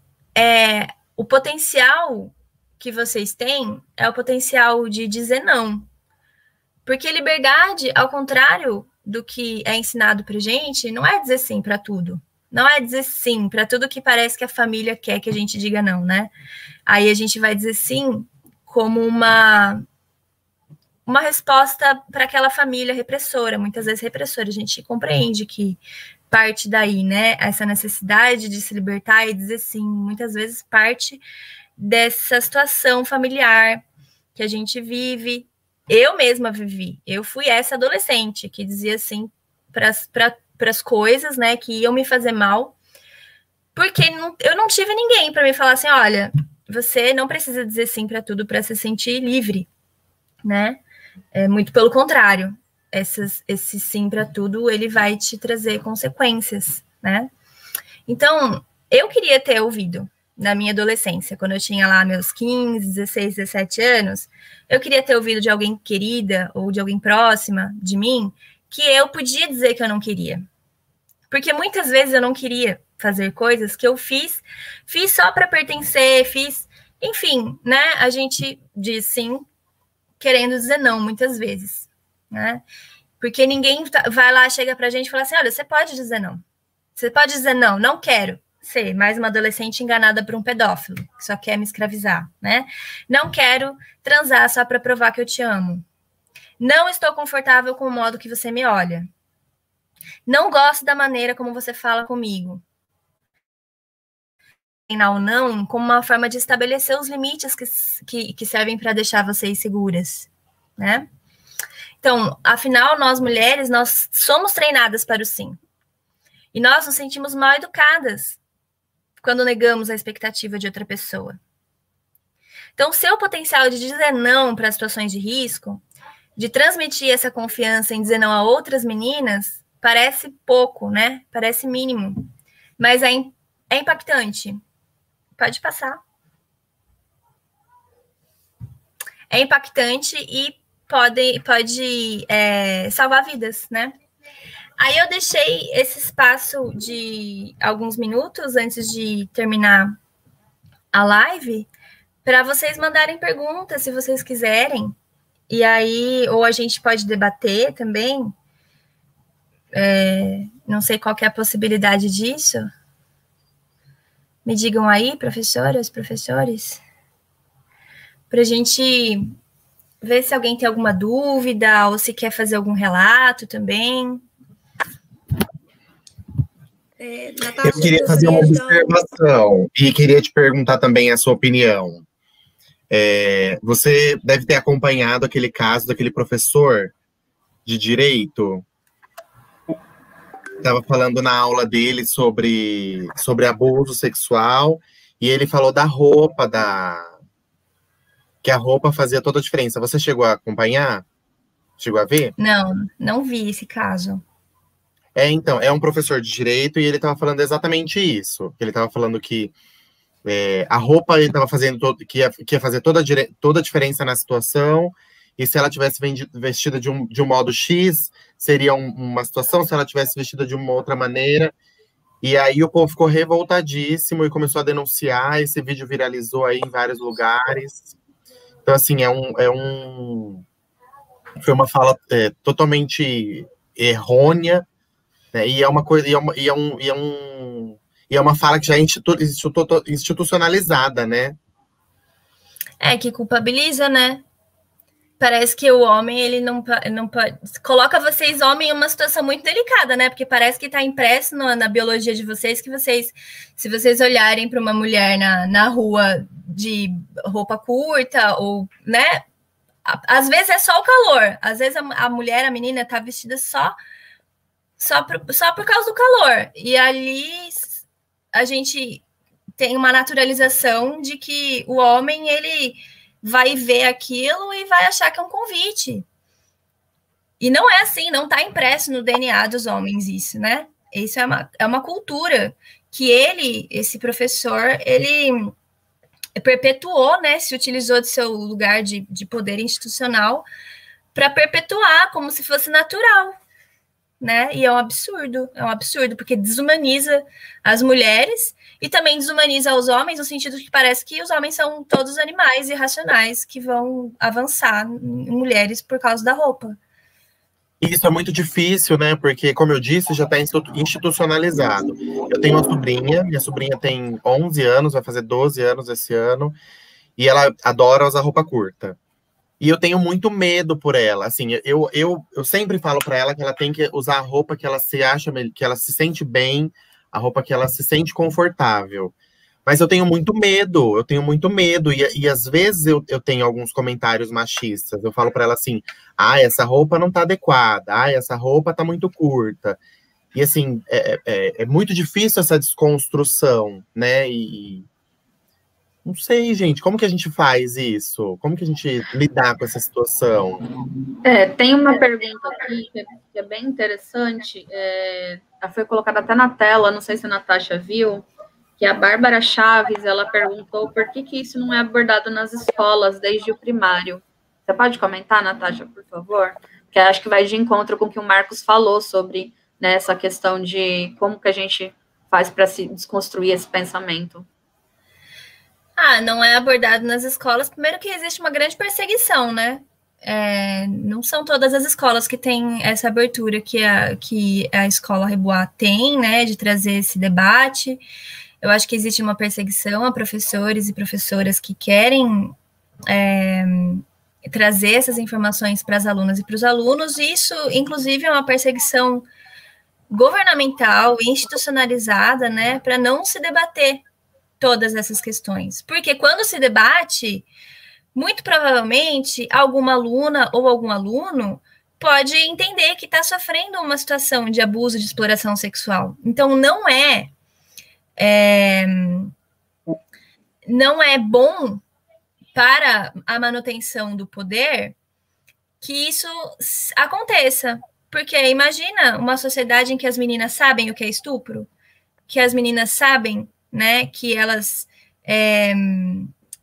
o potencial que vocês têm é o potencial de dizer não. Porque liberdade, ao contrário do que é ensinado pra gente, não é dizer sim para tudo. Não é dizer sim para tudo que parece que a família quer que a gente diga não, né? Aí a gente vai dizer sim como uma resposta para aquela família repressora, muitas vezes repressora. A gente compreende que parte daí, né, essa necessidade de se libertar e dizer sim, muitas vezes parte dessa situação familiar que a gente vive. Eu mesma vivi. Eu fui essa adolescente que dizia sim para as coisas, né, que iam me fazer mal, porque eu não tive ninguém para me falar assim, olha, você não precisa dizer sim para tudo para se sentir livre, né? Muito pelo contrário, esse sim para tudo, ele vai te trazer consequências, né? Então, eu queria ter ouvido na minha adolescência, quando eu tinha lá meus 15, 16, 17 anos, eu queria ter ouvido de alguém querida ou de alguém próxima de mim que eu podia dizer que eu não queria. Porque muitas vezes eu não queria fazer coisas que eu fiz só para pertencer, enfim, né? A gente diz sim, querendo dizer não, muitas vezes, né? Porque ninguém vai lá, chega pra gente e fala assim, olha, você pode dizer não. Você pode dizer não, não quero ser mais uma adolescente enganada por um pedófilo, que só quer me escravizar, né? Não quero transar só para provar que eu te amo. Não estou confortável com o modo que você me olha. Não gosto da maneira como você fala comigo. Ou não, como uma forma de estabelecer os limites que servem para deixar vocês seguras, né? Então, afinal, nós mulheres, nós somos treinadas para o sim. E nós nos sentimos mal educadas quando negamos a expectativa de outra pessoa. Então, o seu potencial de dizer não para situações de risco, de transmitir essa confiança em dizer não a outras meninas, parece pouco, né? Parece mínimo. Mas é impactante. Pode passar. É impactante e pode salvar vidas, né? Aí eu deixei esse espaço de alguns minutos antes de terminar a live para vocês mandarem perguntas, se vocês quiserem. E aí, ou a gente pode debater também. Não sei qual que é a possibilidade disso. Me digam aí, professoras, professores, para a gente ver se alguém tem alguma dúvida ou se quer fazer algum relato também. Eu queria fazer uma observação e queria te perguntar também a sua opinião. Você deve ter acompanhado aquele caso daquele professor de direito. Estava falando na aula dele sobre abuso sexual e ele falou da roupa, que a roupa fazia toda a diferença. Você chegou a acompanhar? Chegou a ver? Não vi esse caso. Então, é um professor de direito e ele estava falando exatamente isso. Ele estava falando que a roupa ele estava fazendo que ia fazer toda a diferença na situação, e se ela tivesse vestida de um modo X, seria uma situação, se ela tivesse vestida de uma outra maneira. E aí o povo ficou revoltadíssimo e começou a denunciar, esse vídeo viralizou aí em vários lugares. Então, assim, foi uma fala totalmente errônea, né? E é uma coisa, e é uma fala que já é institucionalizada, né? Que culpabiliza, né? Parece que o homem, ele não pode... Coloca vocês, homem, em uma situação muito delicada, né? Porque parece que está impresso na biologia de vocês que vocês, se vocês olharem para uma mulher na rua de roupa curta, ou, né? Às vezes é só o calor. Às vezes a mulher, a menina, está vestida só por causa do calor. E ali a gente tem uma naturalização de que o homem, ele vai ver aquilo e vai achar que é um convite. E não é assim, não está impresso no DNA dos homens isso, né? Isso é uma cultura que esse professor, ele perpetuou, né? Se utilizou de seu lugar de poder institucional para perpetuar como se fosse natural, né? E é um absurdo, porque desumaniza as mulheres e também desumaniza os homens, no sentido que parece que os homens são todos animais irracionais que vão avançar em mulheres por causa da roupa. Isso é muito difícil, né? Porque, como eu disse, já está institucionalizado. Eu tenho uma sobrinha, minha sobrinha tem 11 anos, vai fazer 12 anos esse ano, e ela adora usar roupa curta. E eu tenho muito medo por ela. Assim, eu sempre falo para ela que ela tem que usar a roupa que ela se acha, que ela se sente bem, a roupa que ela se sente confortável. Mas eu tenho muito medo, e às vezes eu tenho alguns comentários machistas. Eu falo para ela assim, essa roupa não tá adequada, essa roupa tá muito curta. E assim, é muito difícil essa desconstrução, né? Não sei, gente, como que a gente faz isso? Como que a gente lidar com essa situação? Tem uma pergunta aqui que é bem interessante, ela foi colocada até na tela, não sei se a Natasha viu, que a Bárbara Chaves, ela perguntou por que isso não é abordado nas escolas desde o primário. Você pode comentar, Natasha, por favor? Porque acho que vai de encontro com o que o Marcos falou sobre, né, essa questão de como que a gente faz para se desconstruir esse pensamento. Não é abordado nas escolas. Primeiro que existe uma grande perseguição, né? Não são todas as escolas que têm essa abertura que a Escola Rebois tem, né? De trazer esse debate. Eu acho que existe uma perseguição a professores e professoras que querem trazer essas informações para as alunas e para os alunos. E isso, inclusive, é uma perseguição governamental e institucionalizada, né? Para não se debater todas essas questões. Porque quando se debate, muito provavelmente alguma aluna ou algum aluno pode entender que está sofrendo uma situação de abuso, de exploração sexual. Então, não é bom para a manutenção do poder que isso aconteça. Porque imagina uma sociedade em que as meninas sabem o que é estupro, que as meninas sabem, né, que elas,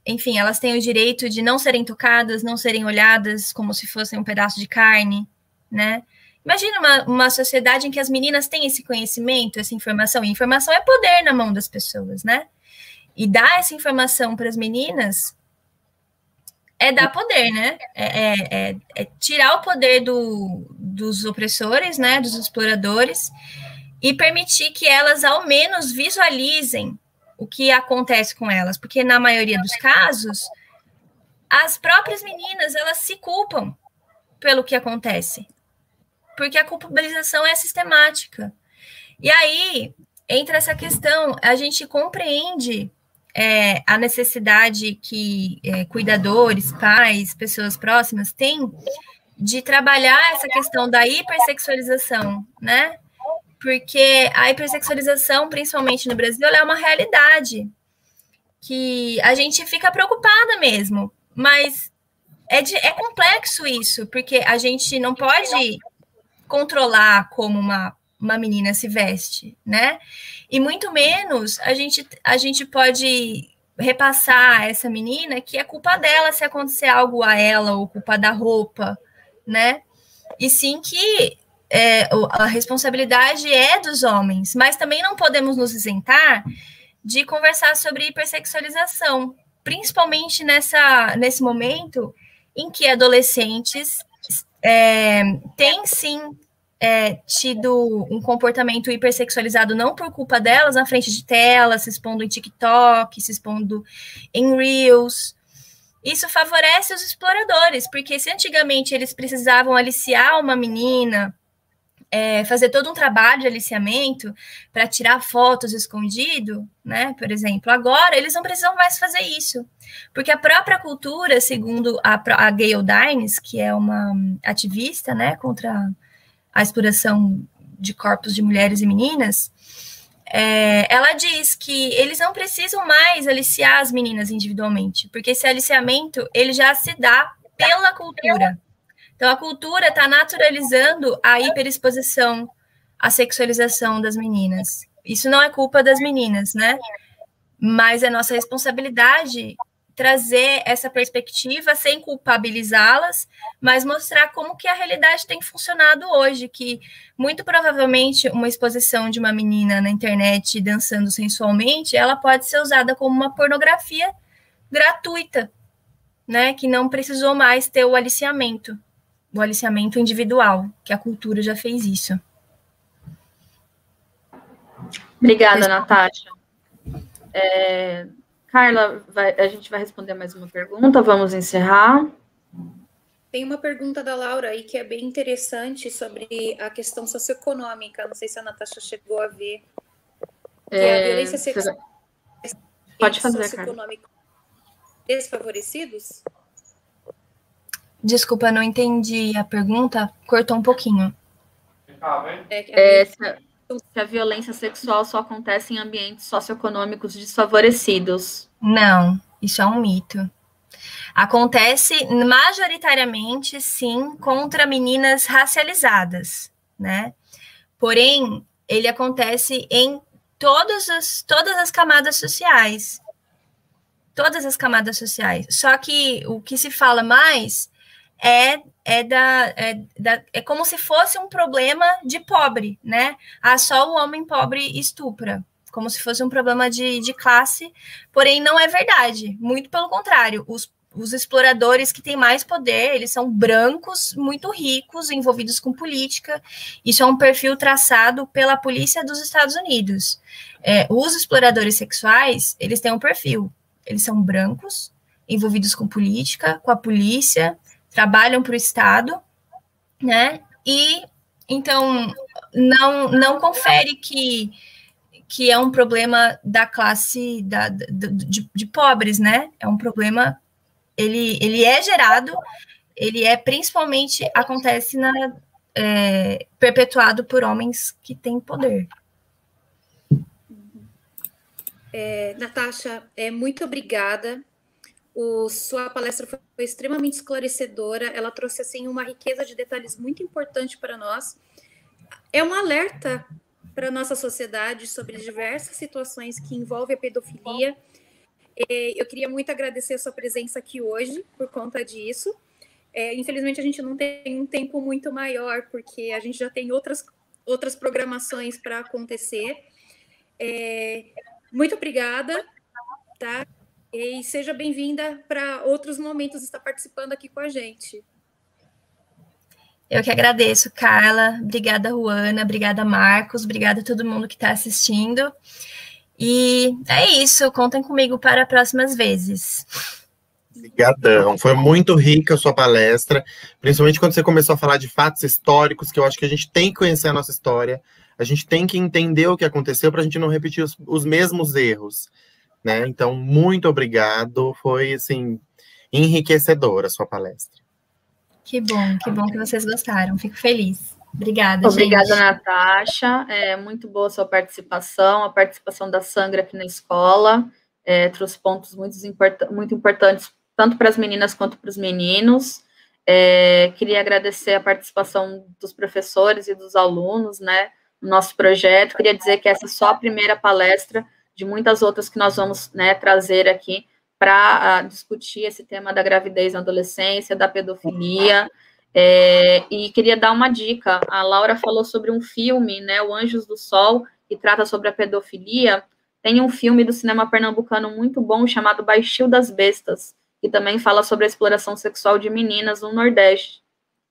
enfim, elas têm o direito de não serem tocadas, não serem olhadas como se fossem um pedaço de carne, né? Imagina uma sociedade em que as meninas têm esse conhecimento, essa informação. E informação é poder na mão das pessoas, né? E dar essa informação para as meninas é dar poder, né? É tirar o poder dos opressores, né? Dos exploradores, e permitir que elas, ao menos, visualizem o que acontece com elas. Porque, na maioria dos casos, as próprias meninas, elas se culpam pelo que acontece. Porque a culpabilização é sistemática. E aí, entra essa questão, a gente compreende a necessidade que cuidadores, pais, pessoas próximas têm de trabalhar essa questão da hipersexualização, né? Porque a hipersexualização, principalmente no Brasil, ela é uma realidade que a gente fica preocupada mesmo, mas é complexo isso, porque a gente não pode controlar como uma uma menina se veste, né? E muito menos a gente pode repassar a essa menina que é culpa dela se acontecer algo a ela, ou culpa da roupa, né? E sim que a responsabilidade é dos homens, mas também não podemos nos isentar de conversar sobre hipersexualização, principalmente nesse momento em que adolescentes têm sim tido um comportamento hipersexualizado não por culpa delas na frente de tela, se expondo em TikTok, se expondo em Reels. Isso favorece os exploradores, porque se antigamente eles precisavam aliciar uma menina, fazer todo um trabalho de aliciamento para tirar fotos escondido, né, por exemplo, agora eles não precisam mais fazer isso, porque a própria cultura, segundo a Gayle Dines, que é uma ativista, né, contra a exploração de corpos de mulheres e meninas, ela diz que eles não precisam mais aliciar as meninas individualmente, porque esse aliciamento ele já se dá pela cultura. Então, a cultura está naturalizando a hiperexposição, a sexualização das meninas. Isso não é culpa das meninas, né? Mas é nossa responsabilidade trazer essa perspectiva sem culpabilizá-las, mas mostrar como que a realidade tem funcionado hoje, que muito provavelmente uma exposição de uma menina na internet dançando sensualmente, ela pode ser usada como uma pornografia gratuita, né? Que não precisou mais ter o aliciamento individual, que a cultura já fez isso. Obrigada, Natasha. Carla, a gente vai responder mais uma pergunta, vamos encerrar. Tem uma pergunta da Laura aí que é bem interessante sobre a questão socioeconômica, não sei se a Natasha chegou a ver, que a violência sexual pode fazer, Carla. Desfavorecidos? Desculpa, não entendi a pergunta, cortou um pouquinho. Se a violência sexual só acontece em ambientes socioeconômicos desfavorecidos. Não, isso é um mito. Acontece majoritariamente, sim, contra meninas racializadas, né? Porém, ele acontece em todas as camadas sociais. Todas as camadas sociais. Só que o que se fala mais é como se fosse um problema de pobre, né? Só o homem pobre estupra, como se fosse um problema de classe, porém não é verdade, muito pelo contrário, os exploradores que têm mais poder, eles são brancos, muito ricos, envolvidos com política, isso é um perfil traçado pela polícia dos Estados Unidos. Os exploradores sexuais, eles têm um perfil, eles são brancos, envolvidos com política, com a polícia, trabalham para o Estado, né? E então não confere que é um problema da classe de pobres, né? É um problema, ele é gerado, ele principalmente acontece perpetuado por homens que têm poder. Natasha, muito obrigada. Sua palestra foi extremamente esclarecedora, ela trouxe assim uma riqueza de detalhes muito importante para nós. É um alerta para a nossa sociedade sobre diversas situações que envolvem a pedofilia. Eu queria muito agradecer a sua presença aqui hoje por conta disso. Infelizmente, a gente não tem um tempo muito maior, porque a gente já tem outras programações para acontecer. Muito obrigada, tá? E seja bem-vinda para outros momentos estar participando aqui com a gente. Eu que agradeço, Carla. Obrigada, Ruana. Obrigada, Marcos. Obrigada a todo mundo que está assistindo. E é isso. Contem comigo para próximas vezes. Obrigadão. Foi muito rica a sua palestra, principalmente quando você começou a falar de fatos históricos, que eu acho que a gente tem que conhecer a nossa história, a gente tem que entender o que aconteceu para a gente não repetir os mesmos erros. Né? Então, muito obrigado. Foi, assim, enriquecedora a sua palestra. Que bom que vocês gostaram. Fico feliz. Obrigada, Obrigada, gente. Natasha. Muito boa a sua participação, a participação da Sangra aqui na escola. Trouxe pontos muito importantes, tanto para as meninas quanto para os meninos. Queria agradecer a participação dos professores e dos alunos, né? no nosso projeto. Queria dizer que essa é só a primeira palestra de muitas outras que nós vamos, né, trazer aqui para discutir esse tema da gravidez na adolescência, da pedofilia. E queria dar uma dica. A Laura falou sobre um filme, né, O Anjos do Sol, que trata sobre a pedofilia. Tem um filme do cinema pernambucano muito bom chamado Baixio das Bestas, que também fala sobre a exploração sexual de meninas no Nordeste.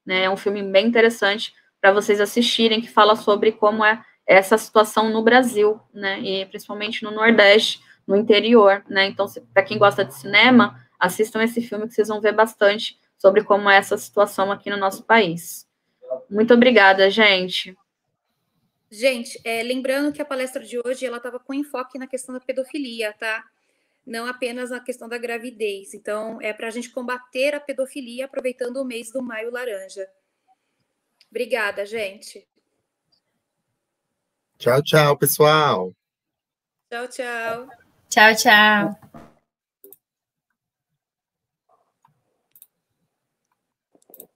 Né? É um filme bem interessante para vocês assistirem, que fala sobre como é essa situação no Brasil, né? E principalmente no Nordeste, no interior, né? Então, para quem gosta de cinema, assistam esse filme que vocês vão ver bastante sobre como é essa situação aqui no nosso país. Muito obrigada, gente. Gente, lembrando que a palestra de hoje ela estava com enfoque na questão da pedofilia, tá? Não apenas na questão da gravidez. Então, é para a gente combater a pedofilia aproveitando o mês do Maio Laranja. Obrigada, gente. Tchau, tchau, pessoal. Tchau, tchau. Tchau, tchau.